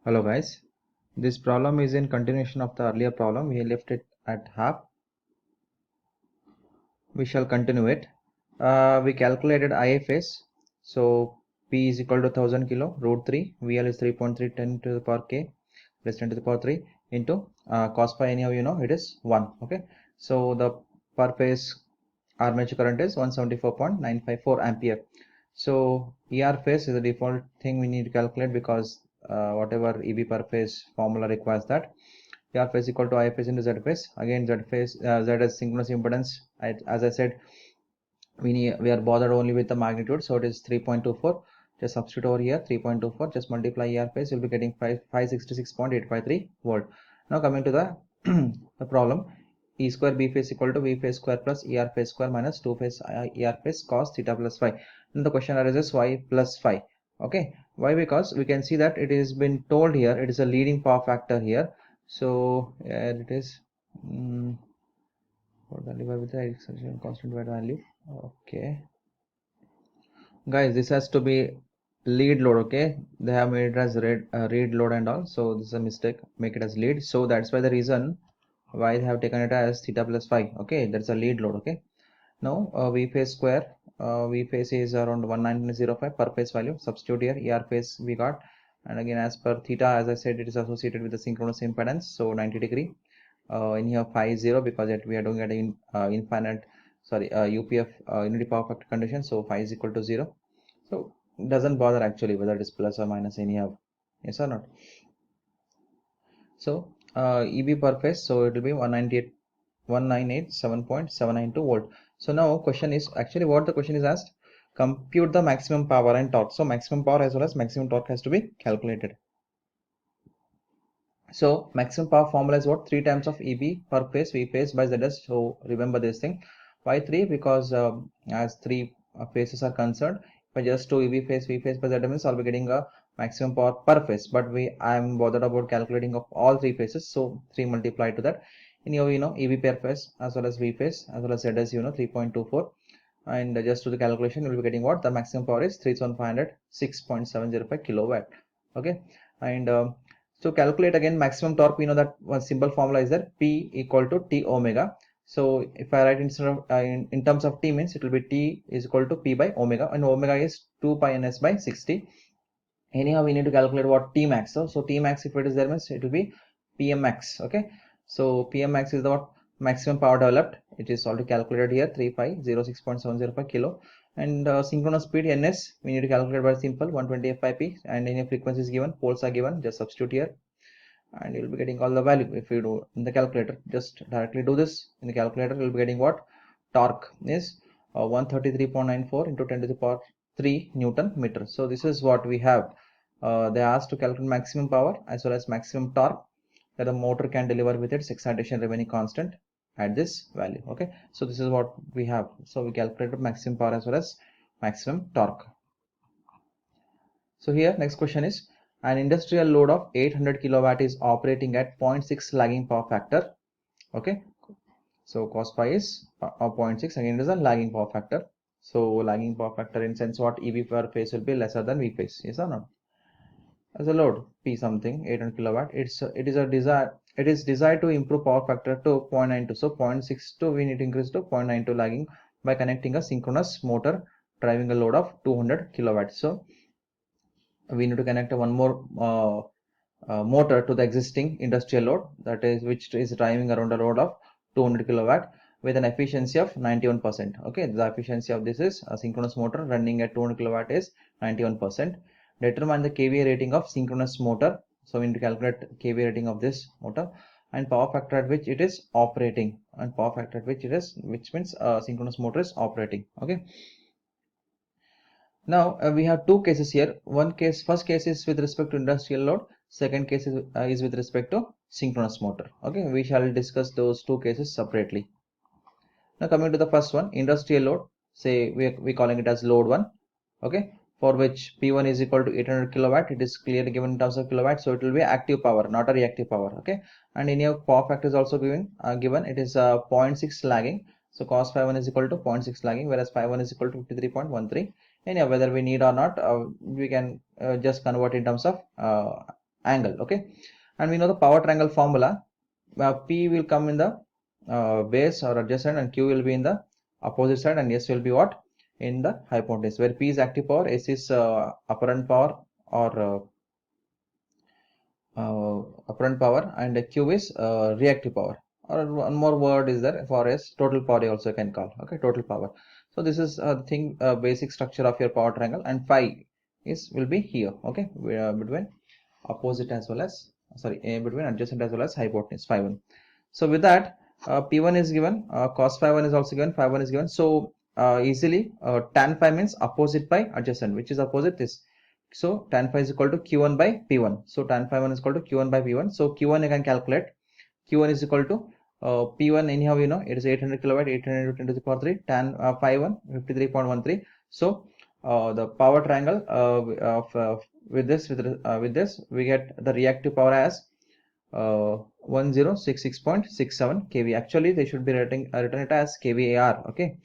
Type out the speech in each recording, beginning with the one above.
Hello guys, this problem is in continuation of the earlier problem. We left it at half. We shall continue it. We calculated IFS. So P is equal to 1000 kilo root 3. VL is 3.310 to the power K plus 10 to the power 3 into cos phi, anyhow you know it is 1. Okay. So the per phase armature current is 174.954 ampere. So ER phase is the default thing we need to calculate because whatever EB per phase formula requires that. ER phase equal to I phase into Z phase. Again, Z phase, Z is synchronous impedance. As I said, we are bothered only with the magnitude, so it is 3.24. Just substitute over here 3.24. Just multiply ER phase, you'll be getting 566.853 volt. Now coming to the the problem. E square B phase equal to V phase square plus ER phase square minus 2 phase ER phase cos theta plus phi. Then the question arises why plus phi. Okay, why? Because we can see that it is been told here it is a leading power factor here. So it is for the value with the extension constant value. Okay, guys, this has to be lead load. Okay, they have made it as read load and all, so this is a mistake. Make it as lead. So that's why the reason why they have taken it as theta plus phi. Okay, that's a lead load. Okay, now V phase square, V phase is around 119.05 per phase value. Substitute here ER phase we got, and again as per theta, as I said, it is associated with the synchronous impedance, so 90 degree. In here phi is 0 because we are doing at infinite, sorry, UPF unity power factor condition, so phi is equal to 0. So it doesn't bother actually whether it is plus or minus anyhow, yes or not. So EB per phase, so it will be 197.792 volt. So now question is actually what the question is asked: compute the maximum power and torque. So maximum power as well as maximum torque has to be calculated. So maximum power formula is what? 3 times of EB per phase V phase by ZS. So remember this thing. Why 3? Because as 3 phases are concerned, if I just do EB phase V phase by ZS means I'll be getting a maximum power per phase. But I'm bothered about calculating of all 3 phases. So 3 multiplied to that. In here you know EB per phase as well as V phase as well as ZS 3.24. And just to the calculation you will be getting what? The maximum power is 3506.705 kilowatt. Okay, and so calculate again maximum torque. We know that one simple formula is that P equal to T omega. So if I write instead of in terms of T means it will be T is equal to P by omega, and omega is 2 pi ns by 60. Anyhow we need to calculate what T max. So T max, if it is there means it will be PM max. Okay, so PM max is the what? Maximum power developed. It is already calculated here 3506.705 kilo. And synchronous speed ns we need to calculate by simple 120 FIP, and any frequency is given, poles are given, just substitute here and you'll be getting all the value. If you do in the calculator, just directly do this in the calculator, you'll be getting what? Torque is 133.94 into 10 to the power 3 Newton meter. So this is what we have. They asked to calculate maximum power as well as maximum torque that a motor can deliver with its excitation remaining constant at this value. Okay, so this is what we have. So we calculated maximum power as well as maximum torque. So here next question is, an industrial load of 800 kilowatt is operating at 0.6 lagging power factor. Okay, so cos phi is 0.6, again it is a lagging power factor. So lagging power factor in sense what? EB per phase will be lesser than V phase, yes or not? As a load P something 800 kilowatt, it is desired to improve power factor to 0.92. So 0.62 we need to increase to 0.92 lagging by connecting a synchronous motor driving a load of 200 kilowatt. So we need to connect one more motor to the existing industrial load, that is which is driving around a load of 200 kilowatt with an efficiency of 91%. Okay, the efficiency of this is a synchronous motor running at 200 kilowatt is 91%. Determine the kVA rating of synchronous motor. So we need to calculate kVA rating of this motor and power factor at which it is operating, and power factor at which it is, which means synchronous motor is operating. Okay, now we have two cases here. First case is with respect to industrial load. Second case is with respect to synchronous motor. Okay, we shall discuss those two cases separately. Now coming to the first one, industrial load. Say we calling it as load 1. Okay, for which P1 is equal to 800 kilowatt. It is clearly given in terms of kilowatt, so it will be active power, not a reactive power. Okay, and in your power factor is also given. It is 0.6 lagging. So cos phi 1 is equal to 0.6 lagging, whereas phi 1 is equal to 53.13. Anyhow, whether we need or not, we can just convert in terms of angle. Okay, and we know the power triangle formula. P will come in the base or adjacent, and Q will be in the opposite side, and S will be what, in the hypotenuse, where P is active power, S is apparent power or apparent power, and Q is reactive power, or one more word is there for S, total power you also can call. Okay, total power. So this is the thing, basic structure of your power triangle, and phi is will be here. Okay, between opposite as well as, sorry, between adjacent as well as hypotenuse, phi 1. So with that, P1 is given, cos phi 1 is also given, phi 1 is given. So easily tan phi means opposite by adjacent, which is opposite this. So tan phi is equal to Q1 by P1. So tan phi 1 is equal to Q1 by P1. So Q1 you can calculate. Q1 is equal to P1, anyhow you know it is 800 kilowatt, 800 to 10 to the power 3, tan phi 1 53.13. So the power triangle with this we get the reactive power as 1066.67 kV. Actually they should be written it as kVAR. Okay,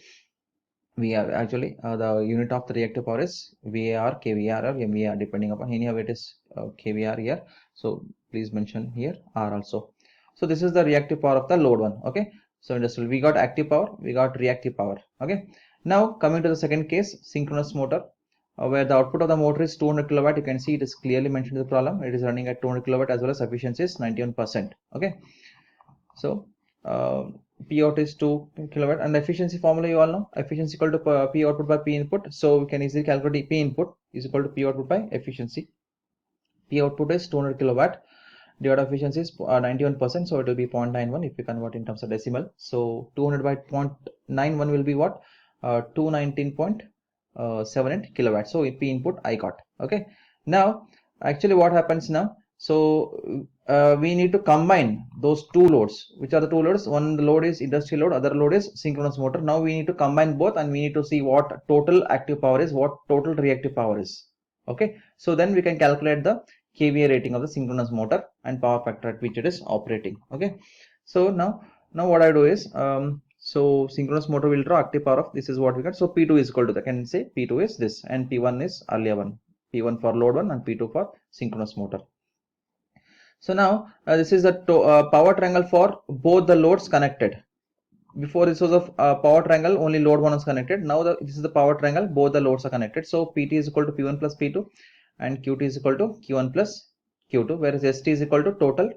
we are actually the unit of the reactive power is VAR, kVAR, or MVAR, depending upon, anyhow it is kVAR here, so please mention here R also. So this is the reactive power of the load one. Okay, so industrial, we got active power, we got reactive power. Okay, now coming to the second case, synchronous motor, where the output of the motor is 200 kilowatt. You can see it is clearly mentioned in the problem. It is running at 200 kilowatt as well as efficiency is 91%. Okay, so P out is 2 kilowatt, and the efficiency formula you all know, efficiency equal to P output by P input. So we can easily calculate P input is equal to P output by efficiency. P output is 200 kilowatt, divided efficiency is 91%, so it will be 0.91 if we convert in terms of decimal. So 200 by 0.91 will be what, 219.78 kilowatt. So P input I got. Okay, now actually what happens now, so we need to combine those two loads. Which are the two loads? One load is industrial load, other load is synchronous motor. Now we need to combine both, and we need to see what total active power is, what total reactive power is. Okay, so then we can calculate the kVA rating of the synchronous motor and power factor at which it is operating. Okay, so now what I do is, so synchronous motor will draw active power of, this is what we got. So P2 is equal to, I can say P2 is this, and P1 is earlier one, P1 for load one and P2 for synchronous motor. So now this is the power triangle for both the loads connected. Before this was a power triangle, only load one was connected. Now this is the power triangle, both the loads are connected. So PT is equal to P1 plus P2, and QT is equal to Q1 plus Q2, whereas ST is equal to total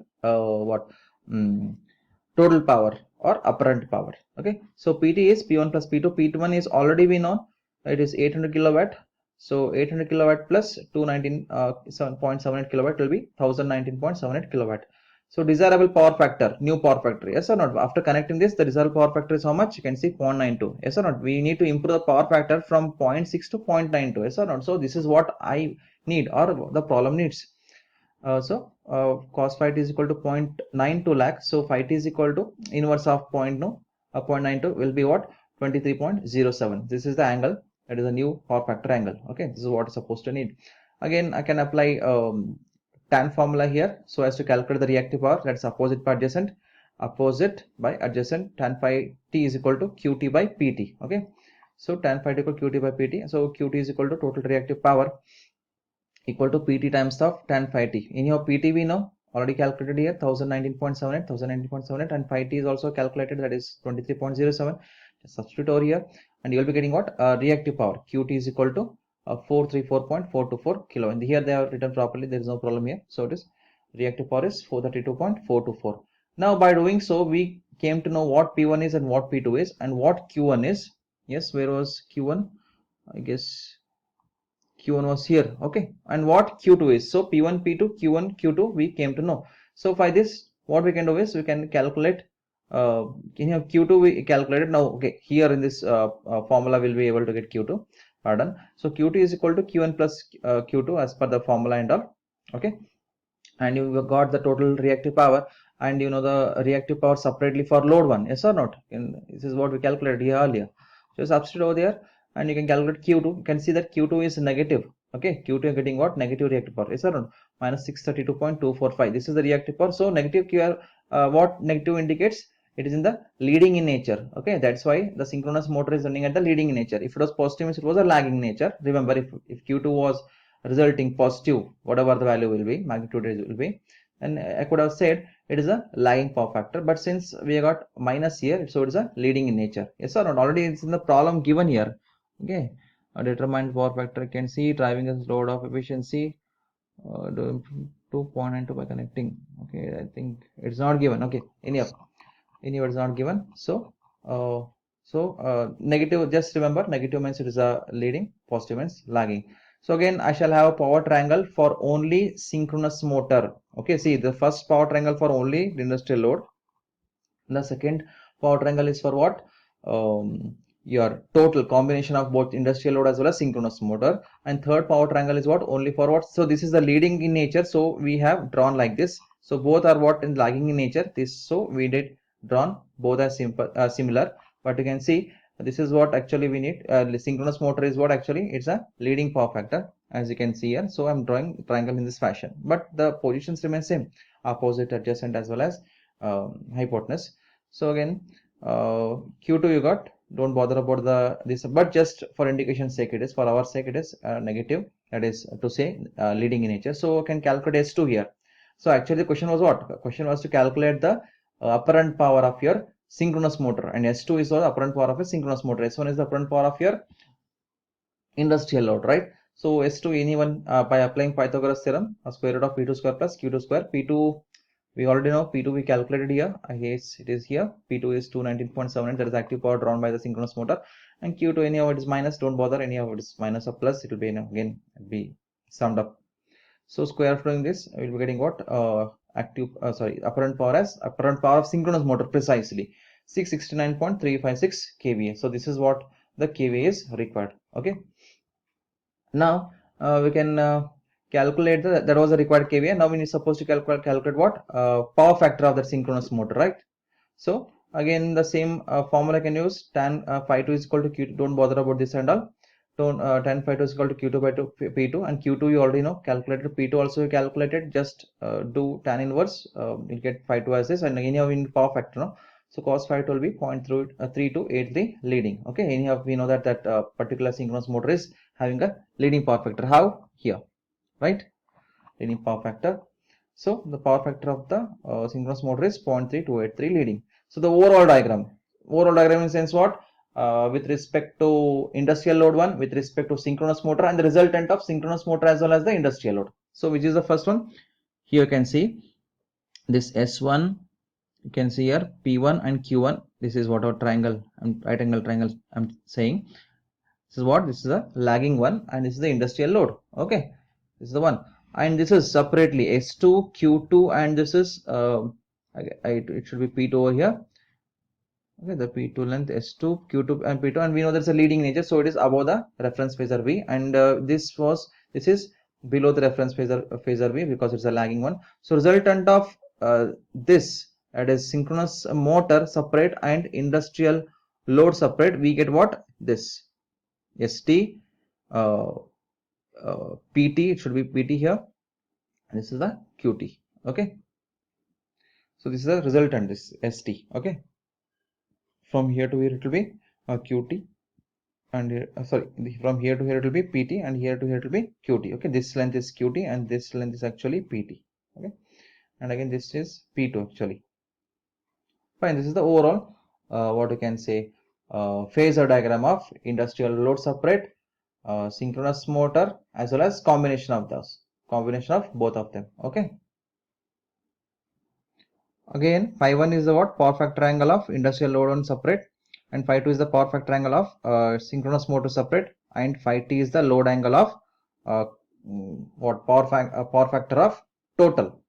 total power or apparent power. Okay, so PT is P1 plus P2. P1 is already we know, it is 800 kilowatt. So 800 kilowatt plus 219.78 kilowatt will be 1019.78 kilowatt. So desirable power factor, new power factor, yes or not? After connecting this, the desirable power factor is how much? You can see 0.92, yes or not? We need to improve the power factor from 0.6 to 0.92, yes or not? So this is what I need, or the problem needs. Cos phi t is equal to 0.92 lakh. So phi t is equal to inverse of 0.92 will be what? 23.07. This is the angle. That is a new power factor angle. Okay, this is what is supposed to need. Again, I can apply tan formula here so as to calculate the reactive power. That's opposite by adjacent. Opposite by adjacent, tan phi t is equal to Qt by Pt. Okay, so tan phi t equal to Qt by Pt. So Qt is equal to total reactive power equal to Pt times of tan phi t. Anyhow, Pt we know, already calculated here, 1019.78, and phi t is also calculated, that is 23.07. Just substitute over here, and you will be getting what? Reactive power. Qt is equal to 434.424 kilo. And here they have written properly, there is no problem here. So it is reactive power is 432.424. Now by doing so, we came to know what P1 is and what P2 is and what Q1 is. Yes, where was Q1? I guess Q1 was here. Okay, and what Q2 is. So P1, P2, Q1, Q2 we came to know. So by this, what we can do is we can calculate Q2 we calculated. Now okay, here in this formula we'll be able to get Q2. Pardon. So Q2 is equal to Q1 plus Q2 as per the formula and all. Okay, and you got the total reactive power, and you know the reactive power separately for load one, yes or not? This is what we calculated here earlier. So substitute over there, and you can calculate Q2. You can see that Q2 is negative. Okay, Q2 is getting what? Negative reactive power, yes or not? Minus 632.245. This is the reactive power. So negative QR, what negative indicates? It is in the leading in nature. Okay, that's why the synchronous motor is running at the leading in nature. If it was positive, it was a lagging nature. Remember, if Q2 was resulting positive, whatever the value will be, magnitude will be, and I could have said it is a lagging power factor, but since we got minus here, so it is a leading in nature. Yes or not? Already it's in the problem given here. Okay, determined power factor, you can see driving as load of efficiency 2.92 by connecting. Okay, I think it's not given. Okay, anyhow it's not given. So negative, just remember negative means it is a leading, positive means lagging. So again, I shall have a power triangle for only synchronous motor. Okay, see the first power triangle for only the industrial load. The second power triangle is for what? Your total combination of both industrial load as well as synchronous motor. And third power triangle is what? Only for what? So this is the leading in nature. So we have drawn like this. So both are what? In lagging in nature. This, so we did drawn both as simple, similar. But you can see this is what actually we need. Synchronous motor is what actually it's a leading power factor, as you can see here. So I'm drawing triangle in this fashion, but the positions remain same: opposite, adjacent, as well as hypotenuse. So again, Q2 you got, don't bother about this, but just for indication sake it is, for our sake it is negative, that is to say leading in nature. So can calculate S2 here. So actually the question was what? The question was to calculate the apparent power of your synchronous motor, and S2 is the apparent power of a synchronous motor. S1 is the apparent power of your industrial load, right? So S2 anyone by applying Pythagoras theorem, square root of P2 square plus Q2 square. P2 we already know, P2 we calculated here. Yes, it is here. P2 is 219.78, that is active power drawn by the synchronous motor. And Q2 anyhow it is minus, don't bother, anyhow it is minus or plus, it will be again be summed up. So square from this we will be getting what? Apparent power as apparent power of synchronous motor, precisely 669.356 kVA. So this is what the kVA is required. Okay, now we can calculate that was a required kVA. Now we are supposed to calculate what? Power factor of that synchronous motor, right? So again the same formula can use. Tan phi2 is equal to Q2, don't bother about this and all. Tan phi2 is equal to Q2 by P2, and Q2 you already know, calculated. P2 also you calculated, just do tan inverse, you'll get phi2 as this, and anyhow in power factor, no? So cos phi2 will be 0.3283 leading. Okay, anyhow we know that particular synchronous motor is having a leading power factor. How? Here, right? Leading power factor. So the power factor of the synchronous motor is 0.3283 leading. So the overall diagram in the sense what? With respect to industrial load one, with respect to synchronous motor, and the resultant of synchronous motor as well as the industrial load. So which is the first one? Here you can see this S1, you can see here P1 and Q1. This is what our triangle, right angle triangle I'm saying. This is what? This is a lagging one, and this is the industrial load. Okay, this is the one, and this is separately S2, Q2, and this is it should be P2 over here. Okay, the P2 length S2, Q2, and P2, and we know there's a leading nature, so it is above the reference phasor V, and this is below the reference phasor V because it's a lagging one. So resultant of this, that is synchronous motor separate and industrial load separate, we get what? This ST PT, it should be PT here, and this is the QT. Okay, so this is the resultant, this ST. Okay, from here to here it will be QT, and from here to here it will be PT, and here to here it will be QT. Okay, this length is QT and this length is actually PT. Okay, and again this is P2 actually. Fine, this is the overall what you can say phasor diagram of industrial load separate, synchronous motor, as well as combination of both of them. Okay, again phi1 is the what? Power factor angle of industrial load on separate, and phi2 is the power factor angle of synchronous motor separate, and phi t is the load angle of power factor of total.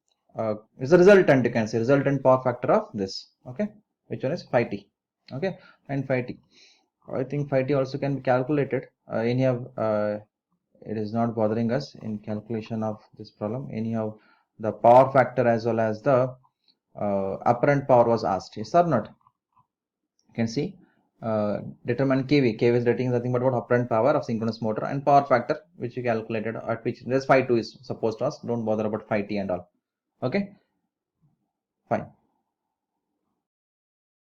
Is the resultant, you can say resultant power factor of this. Okay, which one is phi t. Okay, and phi t, I think phi t also can be calculated. Anyhow it is not bothering us in calculation of this problem. Anyhow the power factor as well as the apparent power was asked, yes or not? You can see determine kV is rating is nothing but what? Apparent power of synchronous motor, and power factor which you calculated, at which this phi2 is supposed to ask. Don't bother about phi t and all. Okay, fine.